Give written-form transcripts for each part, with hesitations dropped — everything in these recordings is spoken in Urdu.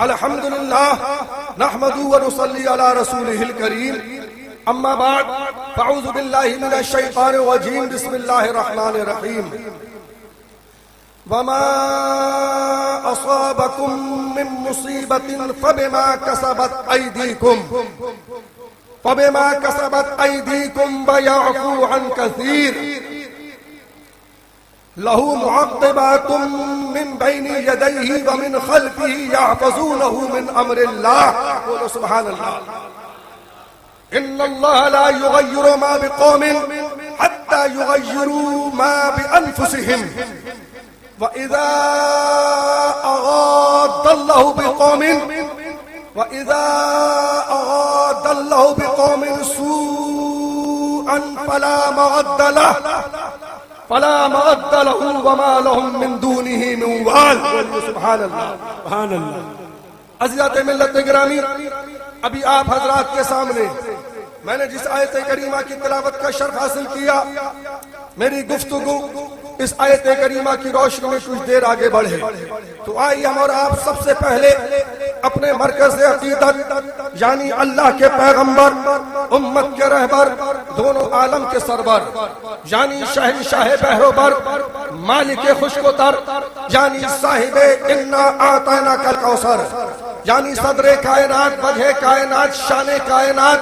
الحمدللہ نحمدہ ونصلی علی رسولہ الکریم اما بعد فاعوذ باللہ من الشیطان الرجیم بسم اللہ الرحمن الرحیم وما اصابکم من مصیبت فبما کسبت ایدیکم ویعفو عن کثیر لہو معقبات من بین یدیہ ومن خلفہ یحفظونہ من امر اللہ قولوا سبحان اللہ ان اللہ لا یغیر ما بقوم حتی یغیروا ما بانفسہم وَإِذَا أَغَادَ اللَّهُ بِقَوْمٍ سُوءًا فَلَا مَرَدَّ لَهُ وَمَا لَهُم مِّن دُونِهِ مِن وَالٍ سبحان اللہ سبحان اللہ۔ عزیزات ملت گرامی، ابھی آپ حضرات کے سامنے میں نے جس آیت کریمہ کی تلاوت کا شرف حاصل کیا، میری گفتگو اس آیت کریمہ کی روشنی میں کچھ دیر آگے بڑھے تو آئیے ہم اور آپ سب سے پہلے اپنے مرکز عقیدت یعنی اللہ کے پیغمبر، امت کے رہبر، دونوں عالم کے سرور یعنی شہنشاہ بحروبر، مالک خشک و تر یعنی صاحب انا اعطیناک الکوثر یعنی صدر کائنات، وجہ کائنات، شان کائنات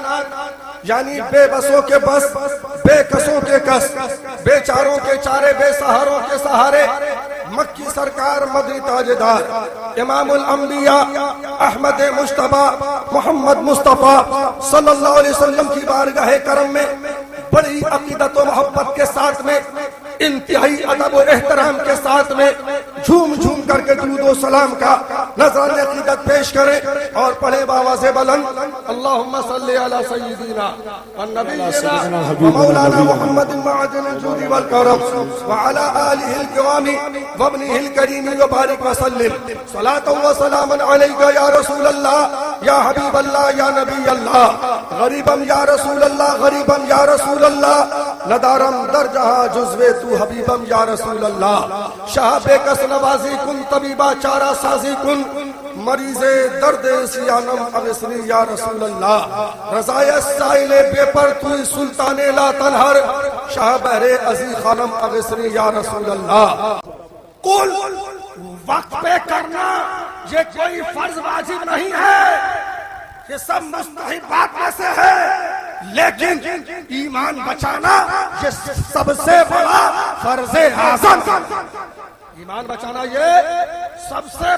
یعنی بے بسوں کے بس، بے کسوں کے کس، بے چاروں کے چارے، بے سہاروں کے سہارے، مکی سرکار، مدنی تاجدار، امام الانبیاء احمد مجتبیٰ محمد مصطفیٰ صلی اللہ علیہ وسلم کی بارگاہ کرم میں بڑی عقیدت و محبت کے ساتھ میں، انتہائی ادب و احترام کے ساتھ میں جھوم جھوم کر کے درود و سلام کا نذرانِ عقیدت پیش کریں اور پڑھے بآواز بلند اللہم صلی علی سیدنا ونبینا ومولانا محمد معدن الجود والکرم وعلی آلہ الکرام وابنہ الکریم وبارک وسلم صلاۃ و سلام علیک یا رسول اللہ یا حبیب اللہ یا نبی اللہ غریبم یا رسول اللہ غریبم یا رسول اللہ ندارم در جہاں جزوے تو حبیبم یا رسول اللہ شاہ بے کس نوازی کن طبیبہ چارہ سازی کن مریض درد سیانم اغسنی یا رسول اللہ رضائے سائل بے پر توی سلطان لا تنہر شاہ بحر عزیز خانم اغسنی یا رسول اللہ۔ قل وقت پہ کرنا یہ کوئی فرض واجب نہیں ہے، یہ سب مستحبات میں سے ہے، لیکن ایمان بچانا یہ سب سے بڑا فرض اعظم، ایمان بچانا یہ سب سے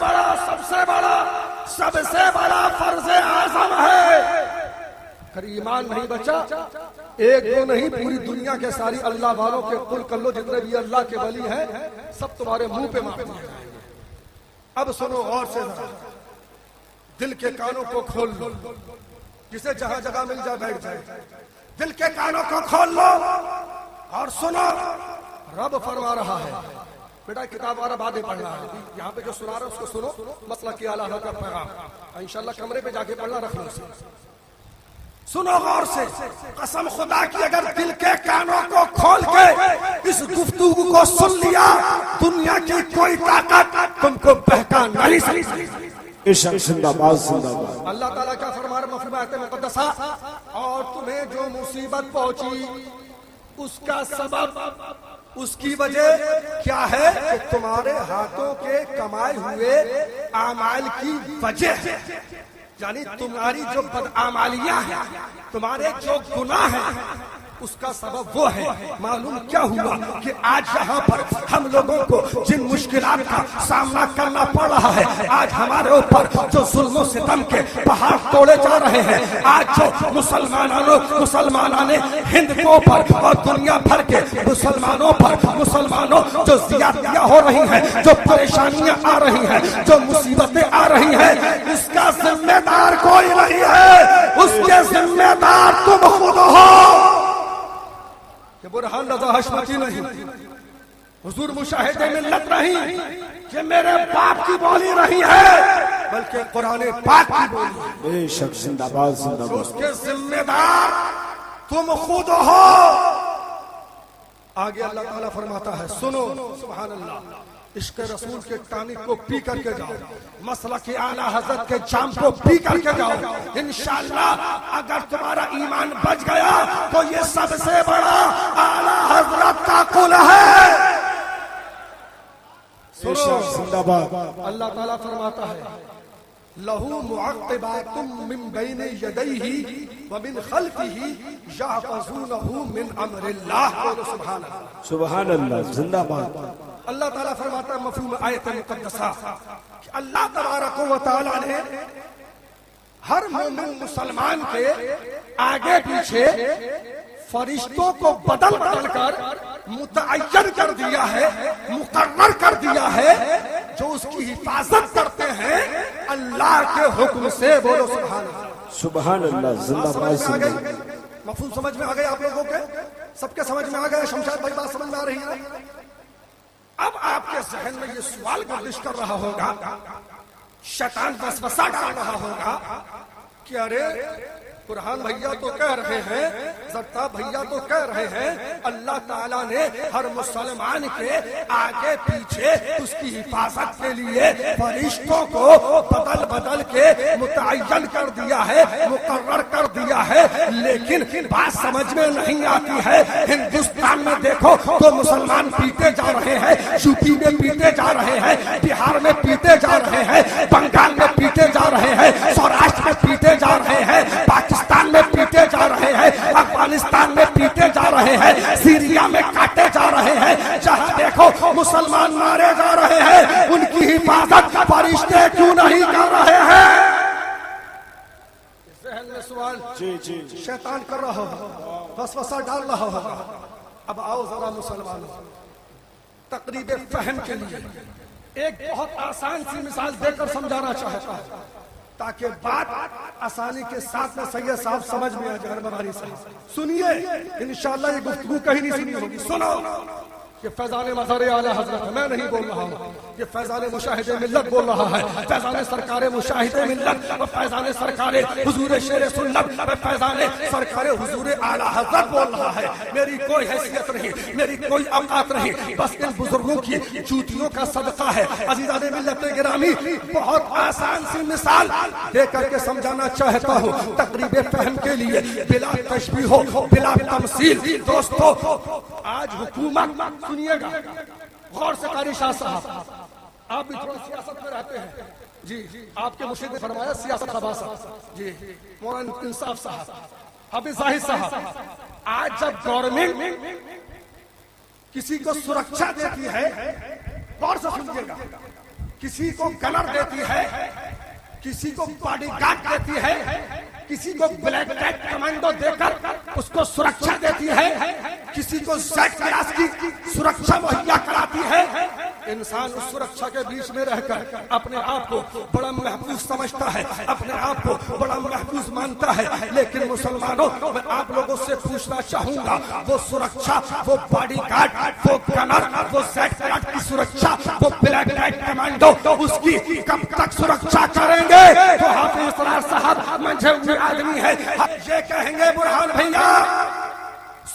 بڑا فرض اعظم ہے۔ اگر ایمان نہیں بچا، ایک دو نہیں پوری دنیا کے ساری اللہ والوں کے قل کر لو جتنے بھی اللہ کے ولی ہیں سب تمہارے منہ پہ مار دیے جائیں گے۔ اب سنو غور سے ذرا، دل کے کانوں کو کھول لو، جسے جہاں جگہ مل جائے بیٹھ جائے، دل کے کانوں کو کھول لو اور سنو، رب فرما رہا ہے، بیٹا کتاب والا باتیں پڑھ رہا ہے، یہاں پہ جو سنا رہا ہے اس کو سنو، مسئلہ کی اعلیٰ کا پیغام، انشاءاللہ کمرے پہ جا کے پڑھنا رکھ لو اسے، سنو غور سے، قسم خدا کی اگر دل کے کانوں کو کھول کے اس گفتگو کو سن لیا، دنیا کی کوئی طاقت تم کو بہکا نہیں سکتی۔ اللہ تعالیٰ کیا فرما رہا ہے آیت مقدسہ، اور تمہیں جو مصیبت پہنچی اس کا سبب، اس کی وجہ کیا ہے کہ تمہارے ہاتھوں کے کمائے ہوئے اعمال کی وجہ ہے، یعنی تمہاری جو بدعمالیاں ہیں، تمہارے جو گناہ ہیں، اس کا سبب وہ ہے۔ معلوم کیا ہوا کہ آج یہاں پر ہم لوگوں کو جن مشکلات کا سامنا کرنا پڑ رہا ہے، آج ہمارے اوپر جو ظلم و ستم کے پہاڑ توڑے جا رہے ہیں، آج جو مسلمانوں ہند کے اوپر اور دنیا بھر کے مسلمانوں جو زیادتیاں ہو رہی ہیں، جو پریشانیاں آ رہی ہیں، جو مصیبتیں آ رہی ہیں، اس کا ذمہ دار کوئی نہیں ہے، اس کے ذمہ دار تم خود ہو۔ کہ برہان رضا حشمتی نہیں، حضور مشاہد ملت نہیں، کہ میرے باپ کی بولی نہیں ہے، بلکہ قرآن پاک کی بولی ہے۔ بے شک زندہ باد زندہ باد۔ اس کے ذمہ دار تم خود ہو۔ آگے اللہ تعالیٰ فرماتا ہے، سنو سبحان اللہ، عشق رسول کے ٹانک کو پی کر کے جاؤ، مسلک اعلی حضرت کے جام کو پی کر کے جاؤ، انشاءاللہ اگر تمہارا ایمان بچ گیا تو یہ سب سے بڑا اعلی حضرت کا قول ہے۔ سنو، زندہ باد۔ اللہ تعالیٰ فرماتا ہے لہو معقبات من بین یدیہ ومن خلفہ یحفظونہ من امر اللہ۔ بولو سبحان اللہ۔ سبحان اللہ، زندہ باد۔ اللہ تعالیٰ فرماتا ہے مفہوم آیت مقدسہ کہ اللہ تبارک و تعالیٰ نے ہر مومن مسلمان کے آگے پیچھے فرشتوں کو بدل بدل کر متعین کر دیا ہے، مقرر کر دیا ہے، جو اس کی حفاظت کرتے ہیں اللہ کے حکم سے۔ بولو سبحان اللہ۔ سبحان اللہ، زندہ باد، زندہ باد۔ مفہوم سمجھ میں آ گئے آپ لوگوں کے؟ سب کے سمجھ میں آ گئے؟ شمشاد بھائی بات سمجھ میں آ رہی ہے؟ اب آپ کے ذہن میں یہ سوال گردش کر رہا ہوگا، شیطان وسوسہ ڈال رہا ہوگا کہ ارے قرآن بھیا تو کہہ رہے ہیں، زرتاب بھیا تو کہہ رہے ہیں اللہ تعالیٰ نے ہر مسلمان کے آگے پیچھے اس کی حفاظت کے لیے فرشتوں کو بدل بدل کے متعین کر دیا ہے، مقرر کر دیا ہے، لیکن بات سمجھ میں نہیں آتی ہے۔ ہندوستان میں دیکھو تو مسلمان پیٹے جا رہے ہیں، یوپی میں پیٹے جا رہے ہیں، بہار میں پیٹے جا رہے ہیں، بنگال میں پیٹے جا رہے ہیں، سوراشٹر میں پیٹے جا رہے ہیں، پاکستان میں پیٹے جا رہے ہیں، افغانستان میں پیٹے جا رہے ہیں، سیریا میں کاٹے جا رہے ہیں، جہاں دیکھو مسلمان مارے جا رہے ہیں، ان کی حفاظت فرشتے کیوں نہیں کر رہے ہیں؟ ذہن میں سوال شیطان کر رہا ہوگا، وسوسہ ڈال رہا ہوگا۔ اب آؤ ذرا مسلمانوں، تقریب فہم کے لیے ایک بہت آسان سی مثال دے کر سمجھانا چاہتا ہوں تاکہ بات آسانی کے ساتھ میں سید صاحب سمجھ میں آ جائے۔ ہماری سنیے، انشاءاللہ یہ گفتگو کہیں نہیں سنی ہوگی۔ سنو، یہ فیضان مظہر اعلی حضرت ہے، میں نہیں بول رہا ہوں، یہ فیضان مشاہد ملت بول رہا ہے، فیضان سرکار مشاہد ملت اور فیضان سرکار حضور شیر سنت اور فیضان سرکار حضور اعلی حضرت بول رہا ہے۔ میری کوئی حیثیت نہیں، میری کوئی اوقات نہیں، بس ان بزرگوں کی چوٹیوں کا صدقہ ہے۔ عزیزان ملت گرامی، بہت آسان سی مثال دے کر کے سمجھانا چاہتا ہوں تقریب فہم کے لیے، بلا تشبیہ ہو، بلا تمثیل۔ دوستو، آج حکومت، سنیے گا غور سے قاری شاہ صاحب، آپ بھی تھوڑا سیاست میں رہتے ہیں، جی آپ کے مرشد نے فرمایا سیاست خباثت، جی مولانا انصاف صاحب، حافظ ظاہر صاحب، آج جب گورنمنٹ کسی کو سرکشا دیتی ہے، غور سے سنیے گا، کسی کو گنر دیتی ہے، کسی کو باڈی گارڈ دیتی ہے، کسی کو بلیک ٹیگ کمانڈو دے کر اس کو سرکشا دیتی ہے، کسی کو زیڈ کلاس کی سرکشا مہیا کراتی ہے، انسان اس سرکشا کے بیچ میں رہ کر اپنے آپ کو بڑا محفوظ سمجھتا ہے، اپنے آپ کو بڑا محفوظ مانتا ہے۔ لیکن مسلمانوں، میں آپ لوگوں سے پوچھنا چاہوں گا، وہ سرکشا، وہ باڈی گارڈ، وہ گنر، وہ زیڈ کلاس کی سرکشا، وہ بلیک ٹیگ کمانڈو، اس کی کب تک سرکشا کریں گے؟ تو حافظ اسرار صاحب منجھے ہوئے آدمی ہے، یہ کہیں گے برہان بھیا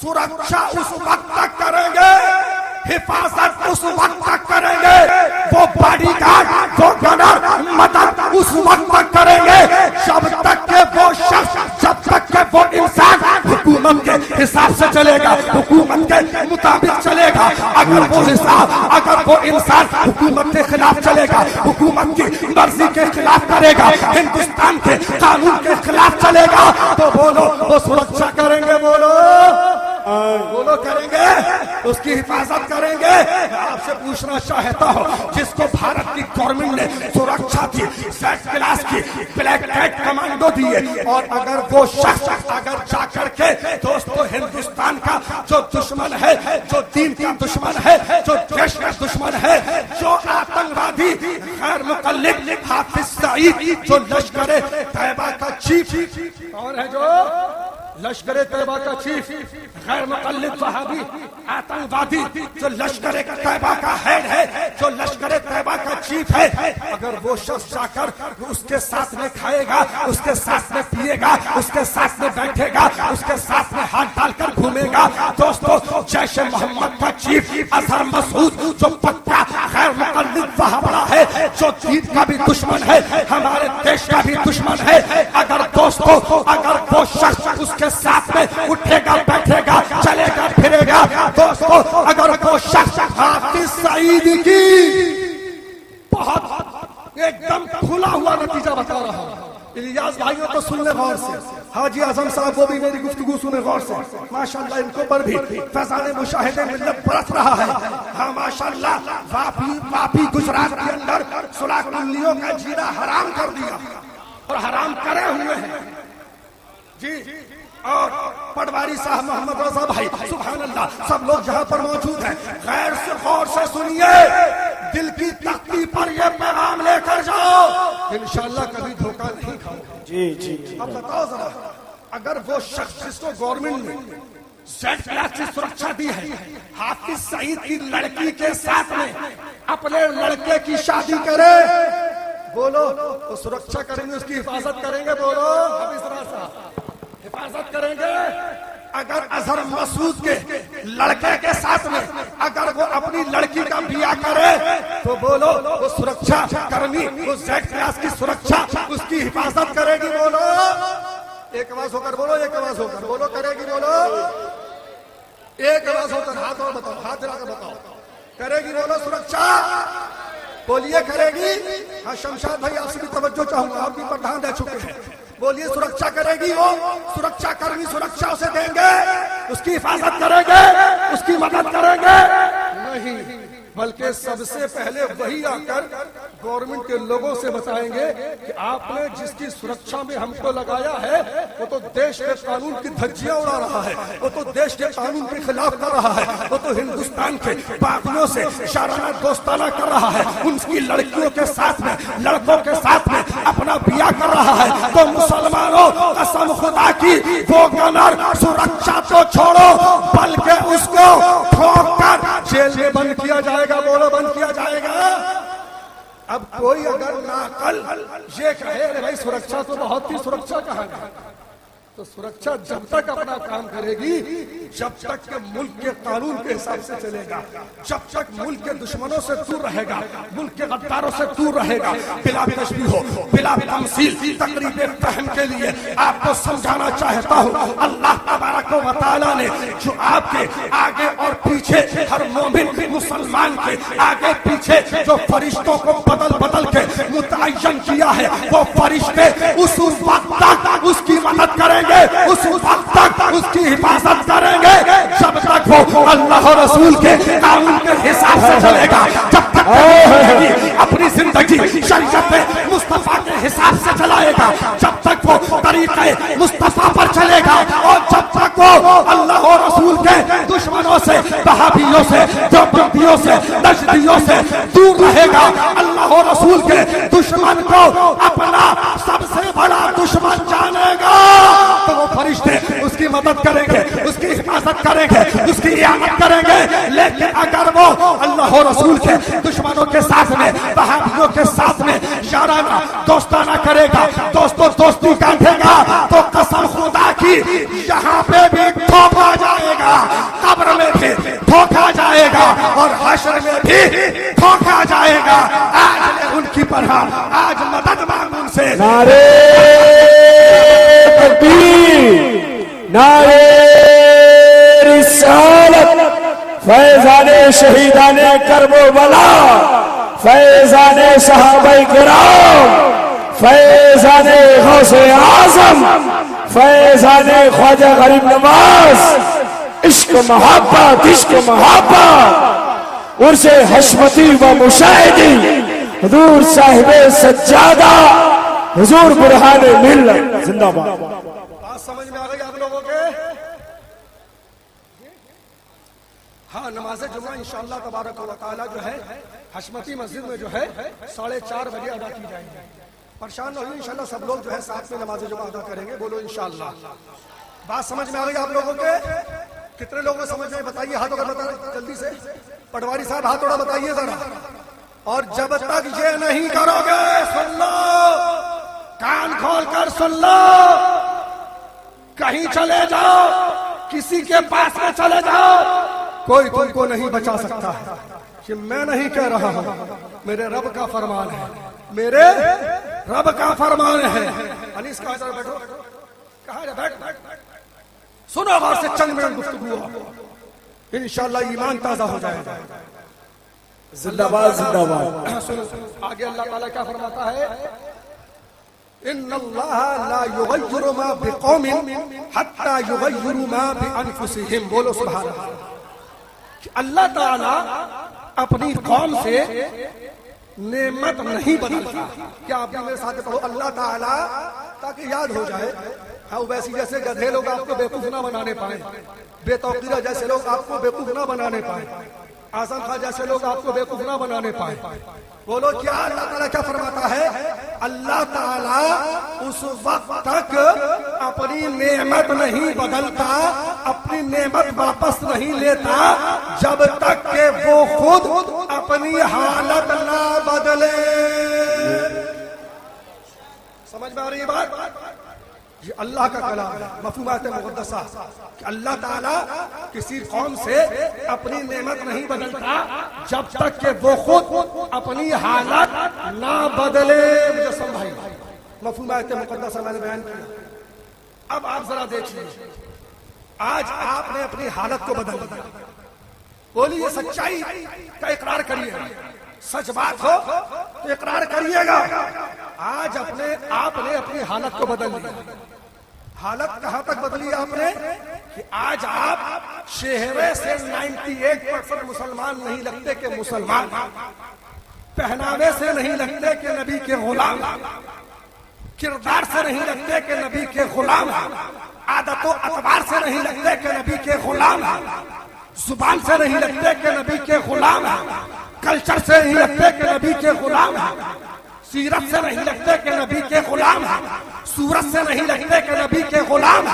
سرکشا اس وقت تک کریں گے، حفاظت اس وقت تک کریں گے، وہ باڈی گارڈ، وہ گنر، مدد اس وقت تک کریں گے جب تک کہ وہ شخص، جب تک کہ وہ انسان حکومت کے حساب سے چلے گا، حکومت کے مطابق چلے گا۔ اگر وہ انسان حکومت کے خلاف چلے گا، حکومت کی مرضی کے خلاف کرے گا، ہندوستان کے قانون کے خلاف چلے گا، تو بولو وہ سرکشا کریں گے، بولو کریں گے، اس کی حفاظت کریں گے۔ آپ سے پوچھنا چاہتا ہوں، جس کو بھارت کی گورنمنٹ نے سرکشا کی، زیڈ کلاس کی، بلیک ٹیگ کمانڈو دیے، اور اگر وہ شخص اگر جا کر کے دوستو ہندوستان کا جو دشمن ہے، جو دین کا دشمن ہے، جو دیش کا دشمن ہے، جو آتنکوادی غیر مقلد حافظ سعید، جو لشکر طیبہ کا چیف، کون ہے جو لشکر طیبہ کا چیف غیر مقلد وہابی آتنکوادی جو لشکر طیبہ کا ہیڈ ہے، جو لشکر طیبہ کا چیف ہے، اگر وہ شخص جا کر اس کے ساتھ میں کھائے گا، اس کے ساتھ میں پیے گا، اس کے ساتھ میں بیٹھے گا، اس کے ساتھ میں ہاتھ ڈال کر گھومے گا، دوستو جیش محمد کا چیف اظہر مسعود جو پکا غیر مقلد وہابڑا ہے، جو دین کا بھی دشمن ہے، ہمارے دیش کا بھی دشمن ہے، اگر دوستو اگر وہ شخص اس کے ساتھ میں اٹھے گا، بیٹھے گا، چلے گا، پھرے گا، دوستو اگر وہ شخص حافظ سعید کی بہت ایک دم کھلا ہوا نتیجہ بتا رہا ہوں، الیاس بھائیوں تو سن لے غور سے، حاجی اعظم صاحب وہ بھی میری گفتگو سنے غور سے، ماشاءاللہ ان کو پر بھی فیضان مشاہدے ملت برس رہا ہے، ہاں ماشاءاللہ واپی گجرات کے اندر سلاح کلیوں کا جینا حرام کر دیا اور حرام کرے ہوئے ہیں جی، اور پٹواری صاحب محمد رضا بھائی سبحان اللہ سب لوگ جہاں پر موجود ہیں، غیر سے غور سے سنیے، دل کی تختی پر یہ پیغام لے کر جاؤ، انشاءاللہ کبھی دھوکہ نہیں کھاؤ۔ جی اب بتاؤ ذرا، اگر وہ شخص جس کو گورنمنٹ نے زیڈ کلاس کی سرکشا دی ہے، حافظ سعید کی لڑکی کے ساتھ میں اپنے لڑکے کی شادی کرے، بولو وہ سرکشا کریں گے، اس کی حفاظت کریں گے، بولو حافظ صاحب حفاظت کریں گے؟ اگر اظہر مسعود کے لڑکے کے ساتھ میں اگر وہ اپنی لڑکی کا بیاہ کرے تو بولو وہ سرکشا کرمی، وہ زیڈ کلاس کی سرکشا اس کی حفاظت کرے گی، بولو ایک آواز ہو کر بولو، ایک آواز ہو کر بولو، کرے گی، بولو ایک آواز ہو کر، ہاتھ اور بتاؤ، ہاتھ دلا کر بتاؤ، کرے گی، بولو سرکشا، بولیے کرے گی؟ ہاں شمشاد بھائی آپ سے بھی توجہ چاہوں گا، آپ بھی پردھان دے چکے ہیں، بولیے سرکشا کرے گی، وہ سرکشا کرمی سرکشا اسے دیں گے، اس کی حفاظت کریں گے، اس کی مدد کریں گے؟ نہیں، بلکہ سب سے پہلے وہی آ کر گورنمنٹ کے لوگوں سے بتائیں گے کہ آپ نے جس کی سرکشا میں ہم کو لگایا ہے وہ تو دیش کے قانون کی دھجیاں اڑا رہا ہے، وہ تو دیش کے قانون کے خلاف کر رہا ہے، وہ تو ہندوستان کے باغیوں سے شرانہ دوستانہ کر رہا ہے، ان کی لڑکیوں کے ساتھ میں لڑکوں کے ساتھ میں اپنا بیاہ کر رہا ہے، تو مسلمانوں قسم خدا کی وہ گنر سرکشا تو چھوڑو بلکہ اس کو ٹھوک کر جیل میں بند کیا جائے گا، بولو بند کیا جائے گا۔ اب کوئی اگر ناقل یہ کہے بھائی سرکشا تو بہت ہی سرکشا کہاں گا، تو سرکشا جب تک اپنا کام کرے گی جب تک کہ ملک کے قانون کے حساب سے چلے گا، جب تک ملک کے دشمنوں سے دور رہے گا، ملک کے غداروں سے دور رہے گا، بلا تشبیہ ہو بلا تمثیل تقریب فہم کے لیے آپ کو سمجھانا چاہتا ہوں، اللہ تبارک و تعالیٰ نے جو آپ کے آگے اور پیچھے ہر مومن مسلمان کے آگے پیچھے جو فرشتوں کو بدل بدل کے متعین کیا ہے، وہ فرشتے اس وقت تک اس کی مدد کریں گے، اس وقت تک اس کی حفاظت کریں گے جب تک وہ اللہ اور رسول کے قانون کے حساب سے چلے گا، جب تک اپنی زندگی شریعت مصطفیٰ کے حساب سے چلائے گا، جب تک وہ طریقہ مصطفیٰ پر چلے گا، اور جب تک وہ اللہ اور رسول کے دشمنوں سے وہابیوں سے دیوبندیوں سے نجدیوں سے دور رہے گا، اللہ اور رسول کے دشمن کو اپنا سب سے بڑا دشمن جانے گا، تو وہ فرشتے اس کی مدد کریں گے، اس کی حفاظت کریں گے، اس کی اعانت کریں گے، لیکن اگر وہ اللہ اور رسول کے دشمنوں کے ساتھ میں وہابیوں کے ساتھ میں یارانہ دوستانہ کرے گا، دوستوں دوستی کاٹے گا، تو قسم خدا کی یہاں پہ بھی دھوکا جائے گا، قبر میں بھی دھوکا جائے گا، اور حشر میں بھی دھوکا جائے گا۔ آج ان کی پناہ، آج مدد مانگ ان سے۔ نعرے تکبیر، نعرے رسالت، فیضان شہیدان کربلا، فیضان صحابہ کرام، فیضان غوث اعظم، فیضان خواجہ غریب نواز، عشق محبت، عشق محبت، عرص حشمتی و مشاہدی، حضور صاحب سجادہ، حضور برہان ملت زندہ باد۔ بات سمجھ میں آ گئی آپ لوگوں کے؟ ہاں، نماز جمعہ انشاءاللہ تبارک و تعالی جو ہے حشمتی مسجد میں جو ہے 4:30 بجے ادا کی جائیں گے، پریشان نہ ہوئے، انشاءاللہ سب لوگ جو ہے ساتھ میں نماز جمعہ ادا کریں گے، بولو انشاءاللہ۔ بات سمجھ میں آ گئی آپ لوگوں کے؟ کتنے لوگوں کو سمجھ میں بتائیے، ہاتھوں کا بتا جلدی سے، پٹواری صاحب ہاتھ تھوڑا بتائیے ذرا. اور جب تک یہ نہیں کرو گے، سن لو، کان کھول کر سن لو، کہیں چلے جاؤ، کسی کے پاس میں چلے جاؤ، کوئی تم کو نہیں بچا سکتا ہے. کہ میں نہیں کہہ رہا ہوں، میرے رب کا فرمان ہے، میرے رب کا فرمان ہے. انیس کہاں جا بیٹھو، کہاں جا بیٹھ، سنو غور سے، چند منٹ گفتگو ہو، انشاءاللہ ایمان تازہ ہو جائے گا. زندہ باد زندہ باد. آگے اللہ تعالیٰ کیا فرماتا ہے؟ ان اللہ لا یغیر ما بقوم حتی یغیروا ما بانفسہم. بولو سبحان اللہ. اللہ تعالیٰ اپنی قوم سے نعمت نہیں بدلتا. کیا آپ میرے ساتھ پڑھو، اللہ تعالیٰ، تاکہ یاد ہو جائے. ہاں ویسی جیسے گدھے لوگ آپ کو بیوقوف نہ بنانے پائیں، بے توقیرہ جیسے لوگ آپ کو بیوقوف نہ بنانے پائیں، آزم خان جیسے لوگ آپ کو بیوقوف نہ بنانے پائیں. بولو کیا اللہ تعالیٰ کیا فرماتا ہے؟ اللہ تعالیٰ اس وقت تک اپنی نعمت نہیں بدلتا، اپنی نعمت واپس نہیں لیتا جب تک کہ وہ خود اپنی حالت نہ بدلے. سمجھ میں آ رہی ہے بات؟ یہ اللہ کا کلام ہے، مفہومات مقدسہ، کہ اللہ تعالیٰ کسی قوم سے اپنی نعمت نہیں بدلتا جب تک کہ وہ خود اپنی حالت نہ بدلے. مجسم بھائی، مفہومات مقدسہ میں نے بیان کیا. اب آپ ذرا دیکھیے، آج آپ نے اپنی حالت کو بدل دیا. بولیے سچائی کا اقرار کریے، سچ بات ہو تو اقرار کریے گا. آج آپ نے اپنی حالت کو بدل دیا. حالت کہاں تک بدلی آپ نے؟ کہ آج آپ چہرے سے 98% مسلمان نہیں لگتے کہ مسلمان، پہناوے سے نہیں لگتے کہ نبی کے غلام، کردار سے نہیں لگتے کہ نبی کے غلام، عادت و اعتبار سے نہیں لگتے کہ نبی کے غلام، زبان سے نہیں لگتے کہ نبی کے غلام، کلچر سے نہیں لگتے کہ نبی کے غلام، سیرت سے نہیں لگتے کہ نبی کے غلام، صورت سے نہیں لگتے کہ نبی کے غلام.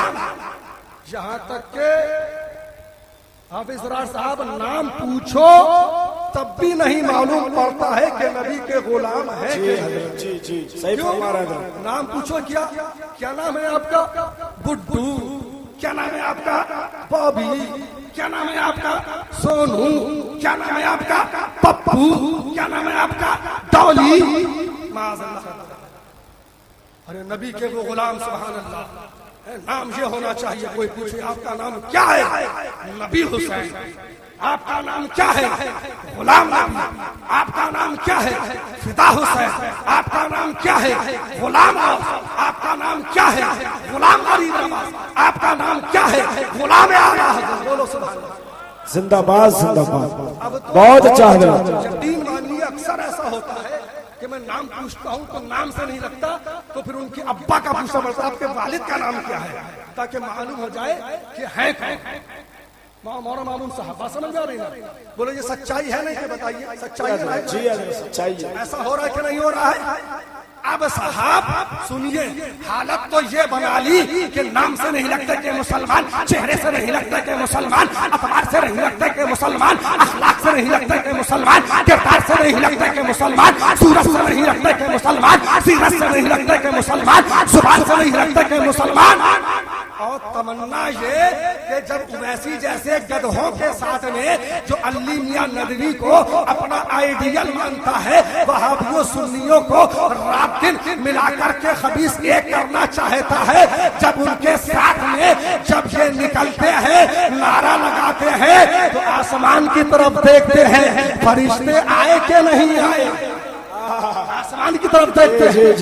یہاں تک کہ حافظ راز صاحب نام پوچھو تب بھی نہیں معلوم پڑتا ہے کہ نبی کے غلام ہیں. جی جی صحیح فرما رہے ہیں. نام پوچھو، کیا نام ہے آپ کا؟ بڈو. کیا نام ہے آپ کا؟ بابی. کیا نام ہے آپ کا؟ سونو. کیا نام ہے آپ کا؟ پپو. کیا نام ہے آپ کا؟ ڈولی. معاذ اللہ. ارے نبی کے وہ غلام، سبحان اللہ. نام یہ ہونا چاہیے، کوئی پوچھے آپ کا نام کیا ہے؟ نبی حسین. آپ کا نام کیا ہے؟ غلام نبی. آپ کا نام کیا ہے؟ فدا حسین. آپ کا نام کیا ہے؟ غلام. آپ کا نام کیا ہے؟ غلام غریب نواز. آپ کا نام کیا ہے؟ غلام اعلی. بولو سبحان اللہ. زندہ باد زندہ باد. بہت اچھا حضرت. یقین مانیے اکثر ایسا ہوتا ہے کہ میں نام پوچھتا ہوں تو نام سے نہیں لگتا، تو پھر ان کی ابا کا پوچھنا پڑتا، آپ کے والد کا نام کیا ہے، تاکہ معلوم ہو جائے کہ ہے کون. مولانا معمون صاحب بات سمجھ آ رہی ہے؟ بولو یہ سچائی ہے نہیں کہ بتائیے سچائی ہے؟ جی سچائی ہے. ایسا ہو رہا ہے کہ نہیں ہو رہا ہے؟ اب صاحب سنیے، حالت تو یہ بنا لی کہ نام سے نہیں لگتے کہ مسلمان، چہرے سے نہیں لگتے کہ مسلمان، اعتبار سے نہیں لگتے کہ مسلمان، اخلاق سے نہیں لگتے کہ مسلمان، کردار سے نہیں لگتے کہ مسلمان، صورت سے نہیں لگتے کہ مسلمان، سیرت سے نہیں لگتے کہ مسلمان، زبان سے نہیں لگتے کہ مسلمان. اور تمنا یہ کہ جب اویسی جیسے گدھوں کے ساتھ میں جو علی میاں ندوی کو اپنا آئیڈیل مانتا ہے، وہابیوں سنیوں کو رات دن ملا کر کے خبیث ایک کرنا چاہتا ہے، جب ان کے ساتھ میں جب یہ نکلتے ہیں، نعرہ لگاتے ہیں، تو آسمان کی طرف دیکھتے ہیں، فرشتے آئے کہ نہیں آئے؟ آسمان کی طرف دیکھتے ہیں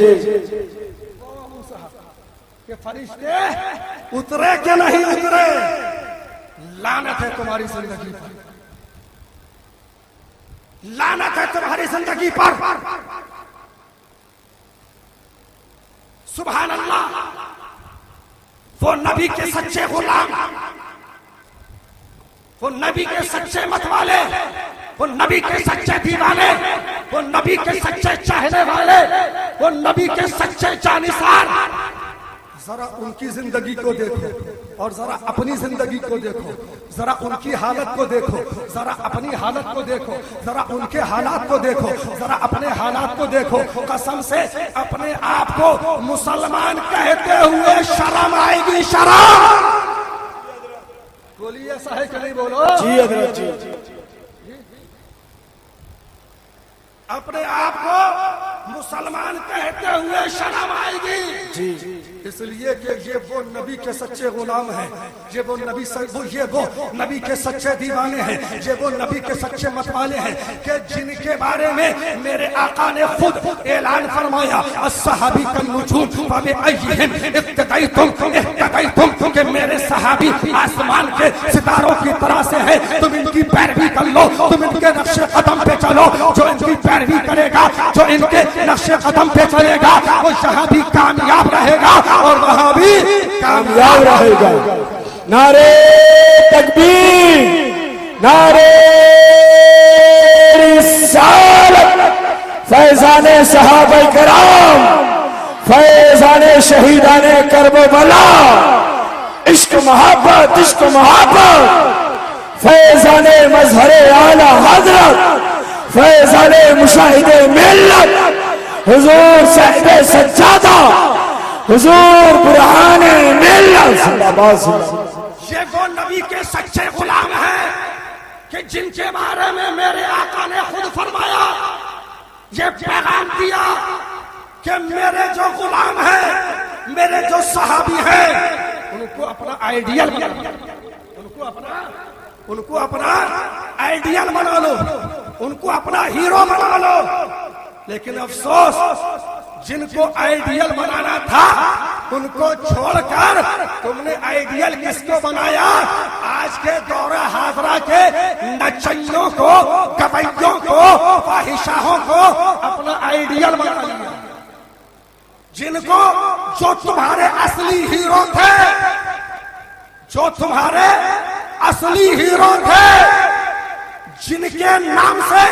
کہ فرشتے اترے کہ نہیں اترے. لعنت ہے تمہاری زندگی پر، لعنت ہے تمہاری زندگی پر. سبحان اللہ. وہ نبی کے سچے غلام، وہ نبی کے سچے متوالے، وہ نبی کے سچے دیوانے، وہ نبی کے سچے چاہنے والے، وہ نبی کے سچے جانثار ذرا ان کی زندگی کو دیکھو اور ذرا اپنی زندگی کو دیکھو، ذرا ان کی حالت کو دیکھو، ذرا اپنی حالت کو دیکھو، ذرا ان کے حالات کو دیکھو، ذرا اپنے حالات کو دیکھو۔ قسم سے اپنے آپ کو مسلمان کہتے ہوئے شرم آئے گی، شرم۔ بولیے ایسا ہے کہ نہیں؟ بولو جی حضرت جی۔ اپنے آپ کو مسلمان کہتے ہوئے شرم آئے گی جی، اس لیے کہ یہ وہ نبی کے سچے غلام ہیں، یہ وہ نبی کے سچے دیوانے ہیں، یہ وہ نبی کے سچے متوالے ہیں کہ جن کے بارے میں میرے آقا نے خود اعلان فرمایا، الصحابی کالنجوم فبأیہم اقتدیتم اہتدیتم، کہ میرے صحابی آسمان کے ستاروں کی طرح سے ہیں، تم ان کی پیروی کر لو، تم ان کے نقش قدم پہ چلو۔ جو ان کی پیروی کرے گا، جو ان کے نقش قدم پہ چلے گا، وہ یہاں بھی کامیاب رہے گا اور وہاں بھی کامیاب رہے گا۔ نعرہ تکبیر، نعرہ رسالت، فیضان صحابہ کرام، فیضان شہیدان کربلا، عشق محبت، عشق محبت، فیضان مظہر اعلی حضرت، فیضان مشاہد ملت، حضور صاحب سجادہ، حضور برہان ملت، صلی اللہ علیہ وسلم۔ یہ وہ نبی کے سچے غلام ہیں کہ جن کے بارے میں میرے آقا نے خود فرمایا، یہ پیغام دیا کہ میرے جو غلام ہیں، میرے جو صحابی ہیں، ان کو اپنا آئیڈیل بنا لو، ان کو اپنا آئیڈیل بنا لو، ان کو اپنا ہیرو بنا لو۔ لیکن افسوس، جن کو آئیڈیل بنانا تھا ان کو چھوڑ کر تم نے آئیڈیل کس کو بنایا؟ آج کے دور حاضرہ کے نچنیوں کو، گویوں کو، فاحشاہوں کو اپنا آئیڈیل بنا لیا۔ جن کو، جو تمہارے اصلی ہیرو تھے، جو تمہارے اصلی ہیرو تھے، جن کے نام سے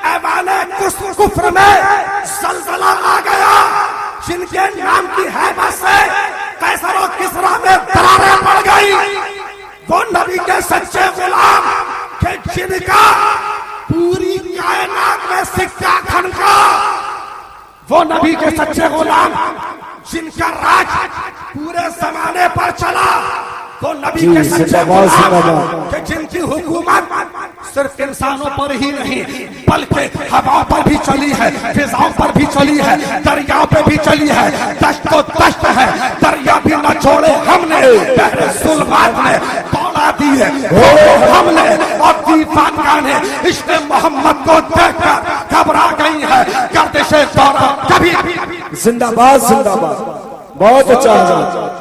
ایوان کفر میں زلزلہ آ گیا، جن کے نام کی ہیبت سے قیصر و کسریٰ میں دراریں پڑ گئی، وہ نبی کے سچے غلام کہ جن کا پوری کائنات میں سکہ کھنکا، وہ نبی کے سچے غلام جن کا راج پورے زمانے پر چلا، وہ نبی کے سچے غلام کہ جن کی حکومت صرف انسانوں پر ہی نہیں بلکہ ہوا پر بھی چلی ہے، فضاؤں پر بھی چلی ہے، دریا پہ بھی چلی ہے، دشت و دشت ہے، دریا بھی نہ چھوڑے ہم نے، بحر ظلمات میں دوڑا دیے ہم نے، اور دیوانگاں نے عشق محمد کو دیکھ کر گھبرا گئی ہے، گردش دورہ کبھی زندہ باد، زندہ باد، بہت اچھا ہے۔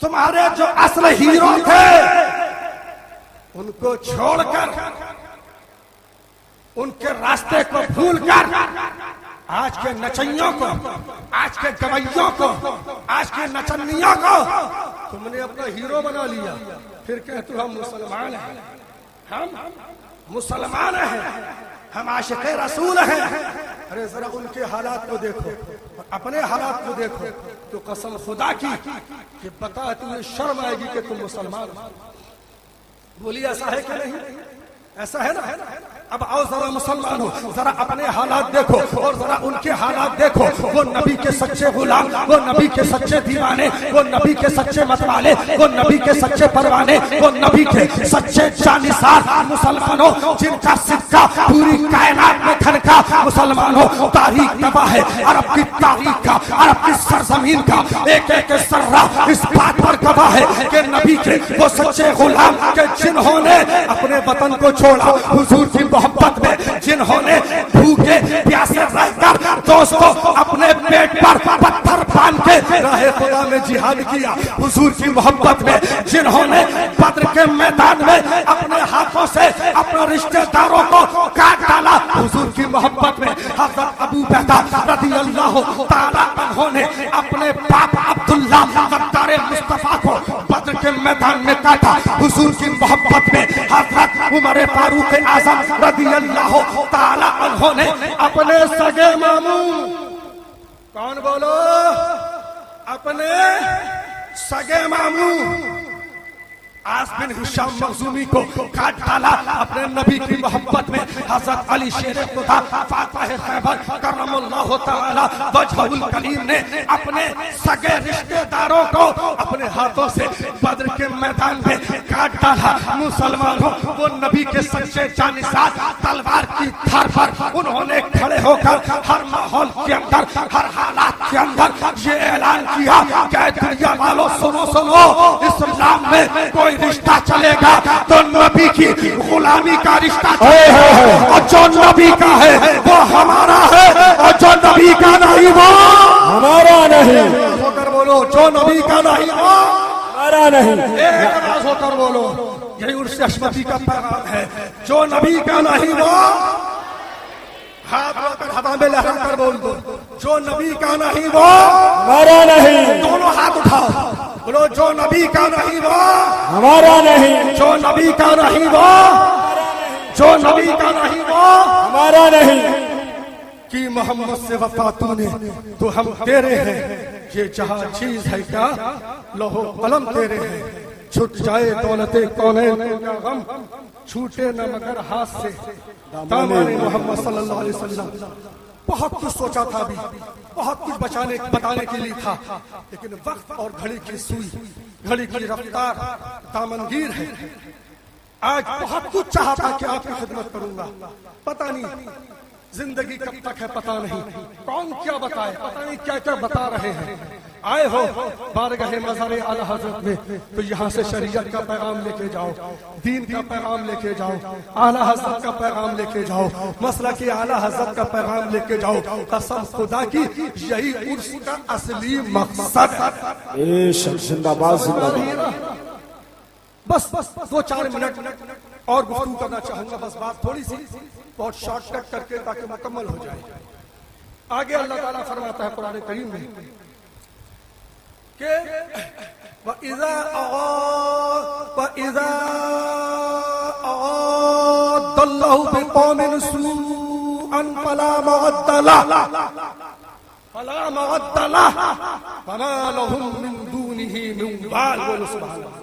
تمہارے جو اصل ہیرو تھے ان کو چھوڑ کر، ان کے راستے کو بھول کر، آج کے نچنیوں کو، آج کے گویوں کو، آج کے نچنیوں کو تم نے اپنا ہیرو بنا لیا۔ پھر کہتے ہو ہم مسلمان ہیں، ہم مسلمان ہیں، ہم عاشق رسول ہیں۔ ارے ذرا ان کے حالات کو دیکھو، اپنے حالات کو دیکھو تو قسم خدا کی کہ بتا تمہیں شرم آئے گی کہ تم مسلمان ہو۔ بولیے ایسا ہے کہ نہیں؟ ایسا ہے نا؟ اب آؤ ذرا مسلمان ہو، ذرا اپنے حالات دیکھو اور ذرا ان کے حالات دیکھو۔ وہ نبی کے سچے غلام، وہ نبی کے سچے دیوانے، وہ نبی کے سچے متوالے، وہ نبی کے سچے پروانے، وہ نبی کے سچے جانثار مسلمانوں جن کا سکہ پوری کائنات میں کھنکا۔ مسلمانوں، تاریخ گواہ ہے، عرب کی تاریخ کا، عرب کی سرزمین کا ایک ایک ذرہ اس بات پر گواہ ہے کہ نبی کے وہ سچے غلام کہ جنہوں نے اپنے وطن کو چھوڑا حضور کی محبت میں، جنہوں نے بھوکے پیاسے رہ کر دوستوں اپنے پیٹ پر پتھر باندھ کے راہ خدا میں جہاد کیا حضور کی محبت میں، جنہوں نے بدر کے میدان میں اپنے ہاتھوں سے اپنے رشتہ داروں کو کاٹ ڈالا حضور کی محبت میں۔ حضرت ابو بیدہ رضی اللہ تعالیٰ عنہ نے اپنے باپ عبداللہ غدار مصطفیٰ کو بدر کے میدان میں کاٹا حضور کی محبت میں۔ حضرت عمر فاروق اعظم رضی اللہ تعالیٰ عنہ نے اپنے سگے ماموں، کون بولو، اپنے سگے ماموں آس بن ہشام مخزومی کو کاٹ ڈالا اپنے نبی کی محبت میں. حضرت علی شیر خدا فاتح خیبر کرم اللہ تعالی وجہ الکریم نے اپنے سگے رشتہ داروں کو اپنے ہاتھوں سے بدر کے میدان میں کاٹ ڈالا. مسلمانوں وہ نبی کے سچے جانساز تلوار کی دھار پر انہوں نے کھڑے ہو کر ہر ماحول کے اندر ہر حالات کے اندر یہ اعلان کیا کہ دنیا والوں سنو سنو, اسلام میں کوئی رشتہ چلے گا تو نبی کی غلامی کا رشتہ چلے گا, اور جو نبی کا ہے وہ ہمارا ہے, اور جو نبی کا نہیں وہ ہمارا نہیں. ہو کر بولو, جو نبی کا نہیں وہ ہمارا نہیں. ایک آواز ہو کر بولو, یہی عرس حشمتی کا پیغام ہے. جو نبی کا نہیں وہ ہاتھ رو کر ہوا میں لہرا کر بول دو, جو نبی کا نہیں وہ ہمارا نہیں. دونوں ہاتھ اٹھاؤ بولو, جو نبی کا نہیں وہ ہمارا نہیں. جو نبی کا نہیں وہ جو نبی کا نہیں وہ ہمارا نہیں. کہ محمد سے وفا تو نے تو ہم تیرے ہیں, یہ جہاں چیز ہے کیا لوہو قلم تیرے ہیں. چھٹ جائے دولت کونین کا غم, چھوٹے نہ مگر ہاتھ سے دامان محمد صلی اللہ علیہ وسلم. بہت کچھ سوچا تھا بھی, بہت کچھ بتانے کے لیے تھا, لیکن وقت اور گھڑی کی سوئی, گھڑی کی رفتار دامنگیر ہے. آج بہت کچھ چاہا تھا کہ آپ کی خدمت کروں گا, پتہ نہیں زندگی کب تک ہے, پتہ نہیں کون کیا بتائے, پتہ نہیں کیا کیا بتا رہے ہیں. آئے ہو بارگاہ مزار اعلی حضرت میں تو یہاں سے شریعت کا پیغام لے کے جاؤ, دین کا پیغام لے کے جاؤ, اعلی حضرت کا پیغام لے کے جاؤ, مسلک اعلی حضرت کا پیغام لے کے جاؤ. قسم خدا کی یہی عرس کا اصلی مقصد ہے. زندہ باد زندہ باد. بس 2-4 منٹ اور گفتگو کرنا چاہوں گا, بس بات تھوڑی سی بہت شارٹ کٹ کر کے تاکہ مکمل ہو جائے. آگے اللہ تعالیٰ فرماتا ہے قرآن کریم میں کہ وَإِذَا أَعَادَ اللَّهُ بِقَوْمٍ سُوءًا فَلَا مَرَدَّ لَهُ فَمَا لَهُم مِّن دُونِهِ مِن وَالٍ.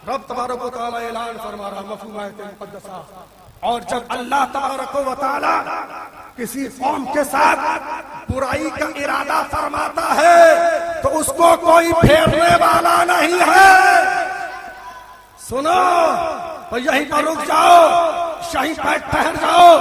رب تبارک و تعالی اعلان فرما رہا مفہوم آیت مقدسہ, اور جب اللہ تبارک و تعالی کسی قوم کے ساتھ برائی کا ارادہ فرماتا ہے تو اس کو کوئی پھیرنے والا نہیں ہے. سنو تو یہیں پر رک جاؤ, یہیں پر ٹھہر جاؤ.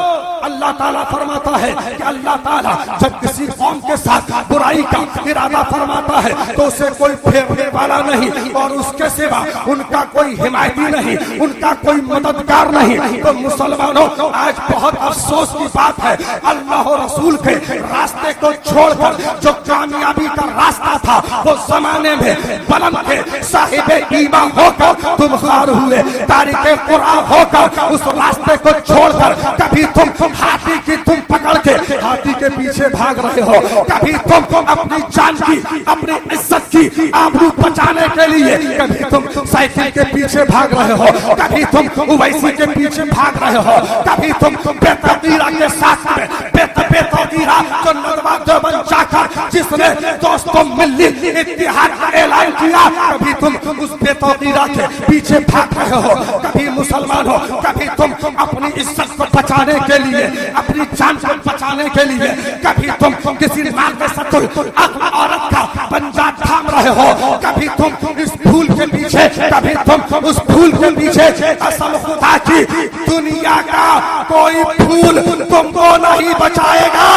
اللہ تعالیٰ فرماتا ہے کہ اللہ تعالیٰ جب کسی قوم کے ساتھ برائی کا ارادہ فرماتا ہے تو اسے کوئی پھیرنے والا نہیں, اور اس کے سوا ان کا کوئی حمایتی نہیں, ان کا کوئی مددگار نہیں. تو مسلمانوں آج بہت افسوس کی بات ہے, اللہ و رسول کے راستے کو چھوڑ کر جو کامیابی کا راستہ تھا وہ زمانے میں بلند کے صاحب ایمان ہو کر تم خار ہوئے, تاریخ قرآن ہو کر اس راستے کو چھوڑ کر کبھی تم ہاتھی کی تم پکڑ کے ہاتھی کے پیچھے بھاگ رہے ہو, کبھی تم اپنی جان کی اپنی عزت کی آبرو بچانے کے لیے کبھی تم سائیکل کے پیچھے بھاگ رہے ہو, کبھی تم اویسی کے پیچھے بھاگ رہے ہو, کبھی تم بے تقدیرہ کے ساتھ میں بے تقدیرہ جو ندوہ دیوبند جا کر جس نے دوستوں ملی اتحاد کا اعلان کیا, کبھی تم اس بے تقدیرہ کے پیچھے بھاگ رہے ہو. کبھی مسلمان ہو, کبھی تم اپنی عزت کو بچانے کے لیے اپنی جان کو بچانے کے لیے کبھی تم کسی مال میں ستر عورت کا پنجہ تھام رہے ہو, کبھی تم اس پھول کے پیچھے, کبھی تم اس پھول کے پیچھے. قسم خدا کی دنیا کا کوئی پھول تم کو نہیں بچائے گا,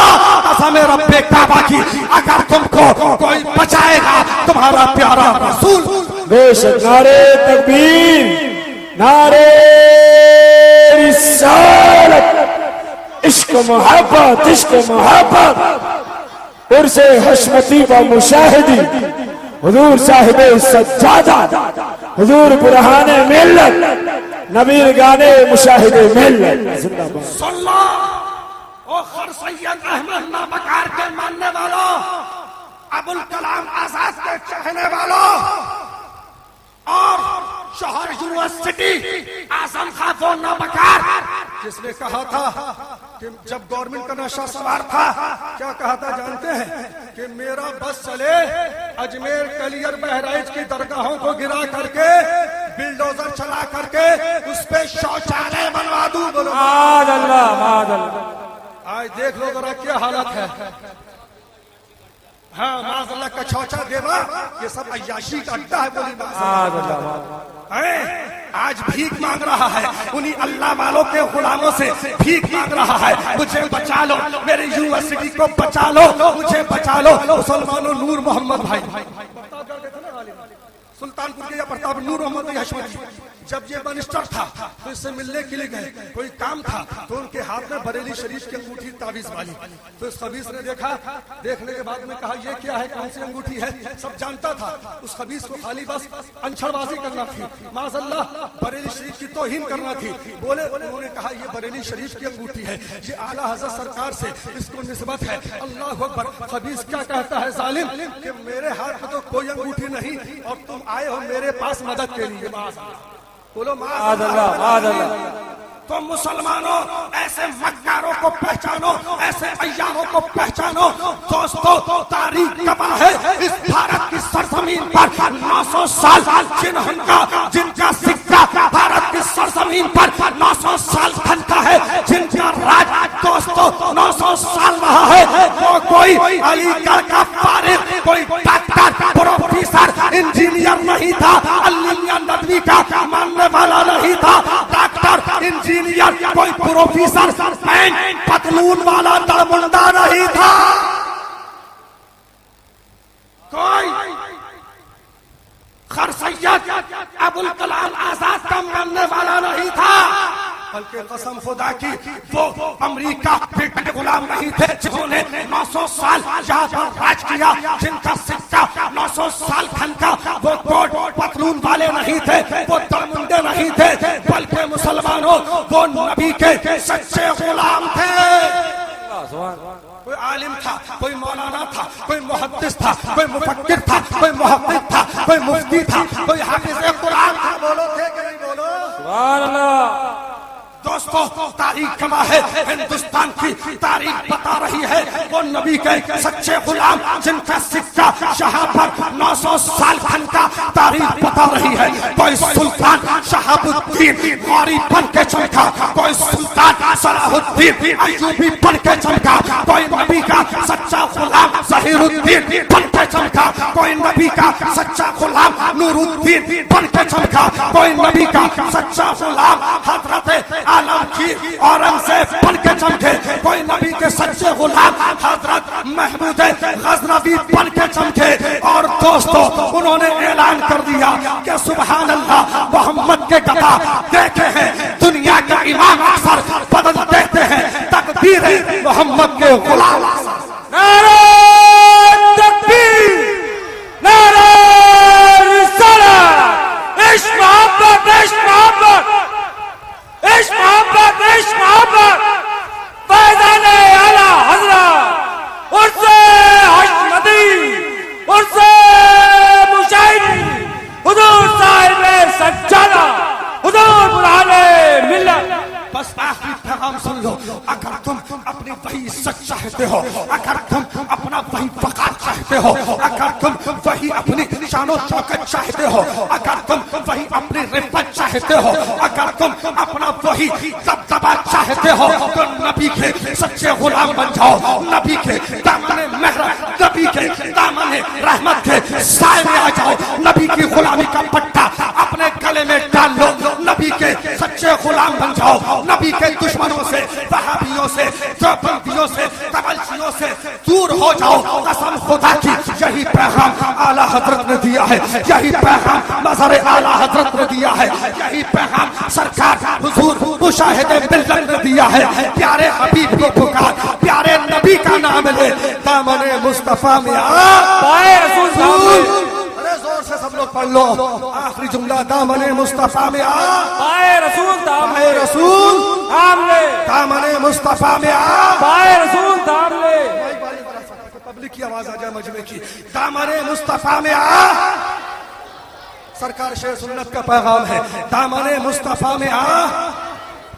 قسم رب کعبہ کی اگر تم کو کوئی بچائے گا تمہارا پیارا رسول. بے شک نعرے تکبیر, نعرے رسالت, عشق محبت, عشق محبت, عرس حشمتی و مشاہدی, حضور صاحب سجادہ, حضور برہان ملت, نبیر گانے مشاہد ملت. زندہ باد. سن لو او خر سید احمد نابکار کے ماننے والوں, ابوالکلام آزاد کے چاہنے والوں, اور شہر یونیورسٹی اعظم خان نابکار جس نے کہا تھا کہ جب گورنمنٹ کا نشہ سوار تھا کیا کہا تھا جانتے ہیں؟ کہ میرا بس چلے اجمیر کلیئر بہرائچ کی درگاہوں کو گرا کر کے بلڈوزر چلا کر کے اس پہ شوچالے بنوا دوں. بولو معاذ اللہ معاذ اللہ. آج دیکھ لو ذرا کیا حالت ہے. ہاں معاذ اللہ کا چھوچا دیوا یہ سب عیاشی کا اڈا ہے. بولی معاذ اللہ. آج بھیک مانگ رہا ہے انہی اللہ والوں کے غلاموں سے بھیک مانگ رہا ہے. مجھے بچا لو, میری یونیورسٹی کو بچا لو, مجھے بچا لو. مسلمانوں نور محمد بھائی سلطان پور کے یا پرتاپ نور محمد حشمتی جب یہ منسٹر تھا تو اس سے ملنے کے لیے گئے. کوئی کام تھا تو ان کے ہاتھ میں بریلی شریف کی انگوٹھی تعویذ والی. تو اس خبیث نے دیکھا, دیکھنے کے بعد میں کہا یہ کیا ہے, کون سی انگوٹھی ہے. سب جانتا تھا اس خبیث کو خالی بس انچھڑ بازی کرنا تھی, معاذ اللہ بریلی شریف کی توہین کرنا تھی. بولے انہوں نے کہا یہ بریلی شریف کی انگوٹھی ہے, یہ اعلیٰ حضرت سرکار سے اس کو نسبت ہے. اللہ اکبر. خبیث کیا کہتا ہے ظالم کہ میرے ہاتھ میں تو کوئی انگوٹھی نہیں اور تم آئے ہو میرے پاس مدد کے لیے. بولو معاذ اللہ معاذ اللہ. تو مسلمانوں ایسے مکاروں کو پہچانو, ایسے عیاروں کو پہچانو. دوستو تاریخ گواہ ہے اس بھارت کی سرزمین پر 900 سال جن کا سکہ بھارت کی سرزمین پر 900 سال تھنکا ہے, جن کا راج دوستو 900 سال رہا ہے. وہ کوئی علی گڑھ کا فارغ, کوئی ڈاکٹر پروفیسر انجینئر نہیں تھا, علی ندوی کا ماننے والا نہیں تھا. ڈاکٹر انجینئر کوئی پروفیسر پینٹ پتلون والا درمنڈا نہیں تھا. کوئی خر سید ابوالکلام آزاد کا ماننے والا نہیں تھا, بلکہ قسم خدا کی وہ امریکہ کے غلام نہیں تھے جنہوں نے 900 سال یہاں پر راج کیا. جن کا سکہ 900 سال تھنکا وہ کوٹ پتلون والے نہیں تھے, وہ درمنڈے نہیں تھے, بلکہ مسلمانوں وہ نبی کے سچے غلام تھے. کوئی عالم تھا, کوئی مولانا تھا, کوئی محدث تھا, کوئی مفکر تھا, کوئی محقق تھا, کوئی مفتی تھا, کوئی حافظ قرآن تھا. بولو تھے کہ نہیں بولو سبحان اللہ. دوستو تاریخ گواہ ہے, ہندوستان کی تاریخ بتا رہی ہے وہ نبی کے سچے غلام جن کا سکہ یہاں پر 900 سال تھنکا. تاریخ بتا رہی ہے کوئی سلطان شہاب الدین غوری بن کے چمکا, کوئی سلطان صلاح الدین ایوبی بن کے چمکا, کوئی نبی کا سچا غلام ظہیر الدین بن کے چمکا, کوئی نبی کا سچا غلام نور الدین بن کے چمکا, کوئی نبی کا سچا غلام حضرت عالمگیر اورنگزیب بن کے چمکے, کوئی نبی کے سچے غلام حضرت محمود غزنوی بن کے چمکے. اور دوستو انہوں نے اعلان کر دیا کہ سبحان اللہ محمد کے گدا دیکھے ہیں دنیا کا امام اکثر بدل دیتے ہیں, تکبیر محمد کے غلام. نعرہ تکبیر, نعرہ رسالت, عشق محبت, عشق محبت, عشق محبت, عشق محبت. فیضان اعلی حضرت عرص حشمتی, عرص مشاہدی, حضور صاحب سجادہ, حضور برہان ملت. بس آخری پیغام سن لو. اگر تم اپنی وہی سچ چاہتے ہو, اگر تم اپنا وہی وقار چاہتے ہو, اگر تم وہی اپنی شان و شوکت چاہتے ہو, اگر تم وہی اپنی رفت چاہتے ہو, اگر تم اپنا وہی دبدبا چاہتے ہو, تو نبی کے سچے غلام بن جاؤ. نبی کے دامن محرم, نبی کے دامن رحمت کے سائے میں آ جاؤ. نبی کی غلامی کا پٹا اپنے گلے میں ڈال لو. نبی کے سچے غلام بن جاؤ. نبی کے دشمنوں سے, وہابیوں سے, دیوبندیوں سے, تبلچیوں سے دور ہو جاؤ. قسم خدا کی یہی پیغام اعلیٰ حضرت نے دیا ہے, یہی پیغام مظہر اعلیٰ حضرت نے دیا ہے, یہی پیغام سرکار حضور مشاہد ملت نے دیا ہے. پیارے حبیب کو پکار, پیارے نبی کا نام لے, دامن مصطفیٰ میں آ, پائے رسول. زور سے سب لوگ پڑھ لو آخری جملہ, دامن مصطفیٰ میں آ, پائے رسول, پائے رسول, دام لے, دامن مصطفیٰ میں آ, پائے رسول, دام لے. پبلک کی آواز آ جائے مجمع کی. دامن مصطفیٰ میں آ, سرکار شیخ سنت کا پیغام ہے. دامن مصطفیٰ میں آ,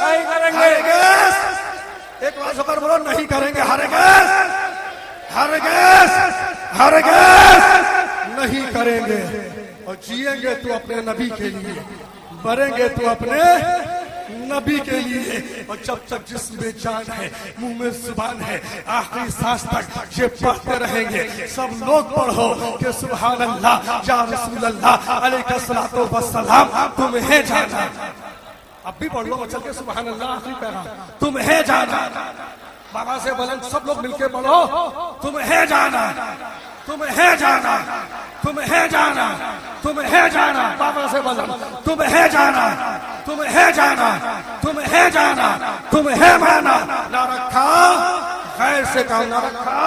نہیں کریں گے، ہرگز، ایک بار سفر بولو، نہیں کریں گے، ہرگز ہرگز ہرگز نہیں کریں گے۔ اور جیئیں گے تو اپنے نبی کے لیے، مریں گے تو اپنے نبی کے لیے، اور جب تک جسم میں جان ہے، منہ میں زبان ہے، آخری سانس تک یہ پڑھتے رہیں گے۔ سب لوگ پڑھو کہ سبحان اللہ یا رسول اللہ علیہ الصلوۃ والسلام، تمہیں جانا۔ اب بھی پڑھ لو، چل کے سبحان اللہ آخری پیغام، تمہیں جانا۔ بابا سے بلند سب لوگ مل کے پڑھو، تمہیں جانا، تمہیں جانا، تمہیں جانا، تمہیں جانا۔ بابا سے بلند تمہیں جانا، تمہیں جانا، تمہیں جانا، تمہیں مانا۔ نہ رکھا غیر سے کام، نہ رکھا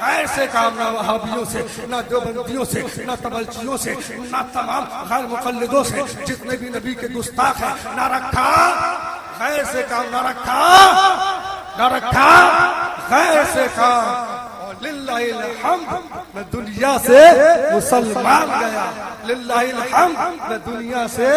غیر سے کام، نہ وہابیوں سے، نہ دیوبندیوں سے، نہ تبلچیوں سے، نہ تمام غیر مقلدوں سے، جتنے بھی نبی کے گستاخ ہیں، نہ رکھا غیر سے کام، نہ رکھا، نہ رکھا غیر سے کام۔ اور للہ الحمد، میں دنیا سے مسلمان گیا، للہ الحمد، میں دنیا سے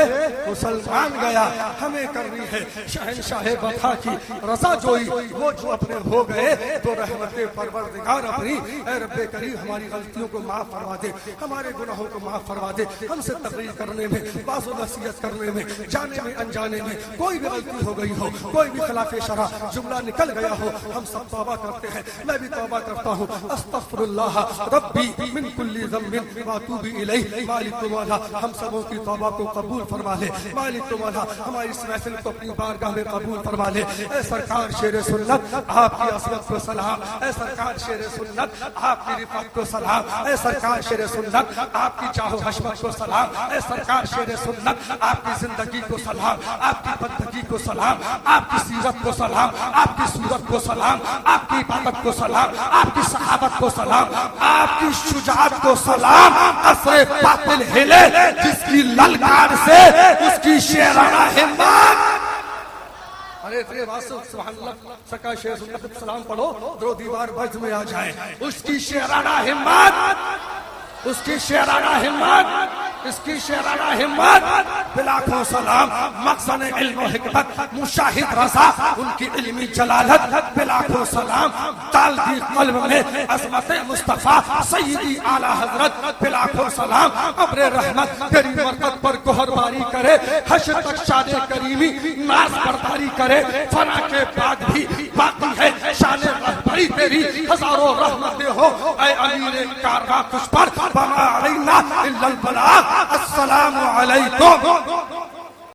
مسلمان گیا۔ ہمیں کرنی ہے شہنشاہ وفا کی رضا جوئی، وہ جو اپنے ہو گئے تو رحمت پروردگار اپنی، اے رب کریم ہماری غلطیوں کو معاف فرما دے، ہمارے گناہوں کو معاف فرما دے۔ ہم سے تقریر کرنے میں، باز و نصیحت کرنے میں، جانے میں انجانے میں کوئی بھی غلطی ہو گئی ہو، کوئی بھی خلاف شرع جملہ نکل گیا ہو، ہم سب توبہ کرتے ہیں، میں بھی توبہ کرتا ہوں۔ استغفر اللہ ربی من کل ذنب واتوب الیہ۔ مالک مولا ہم سبوں کی توبہ کو قبول فرما لے، مالک مولا ہماری اس محفل کو اپنی بارگاہ میں قبول فرما لے۔ اے سرکار شیر سنت آپ کی عظمت کو سلام، اے سرکار شیر سنت آپ کی رفعت کو سلام، اے سرکار شیر سنت آپ کی چاہ و حشمت کو سلام، اے سرکار شیر سنت آپ کی زندگی کو سلام، آپ کی بندگی کو سلام، آپ کی سیرت کو سلام، آپ کی صورت کو سلام، آپ کی عبادت کو سلام، آپ کی صحابت کو سلام، آپ کی شجاعت کو سلام۔ عصر باطل ہلے جس کی للکار سے اس کی شیرانہ ہمت۔ ارے اتنے واسو سبحان اللہ، سرکار شیر سنت سلام پڑھو، درود دیوار برج میں آ جائے۔ اس کی شیرانہ ہمت، اس کی شیرانہ ہمت، اس کی شیرانہ ہمت، بلاکھوں سلام۔ مخزن علم و حکمت مشاہد رضا، ان کی علمی جلالت بلاکھوں سلام۔ ڈال دی قلب میں عظمت مصطفیٰ سیدی اعلیٰ حضرت بلاکھوں سلام۔ ابر رحمت تیری مرکت پر گہر باری کرے، حشر تک شان کریمی ناز برداری کرے۔ فنا کے بعد بھی باقی ہے شان رہبری تیری، ہزاروں رحمتیں ہو اے امیر کارواں تجھ پر، وما علینا الا البلاغ۔ السلام علیکم۔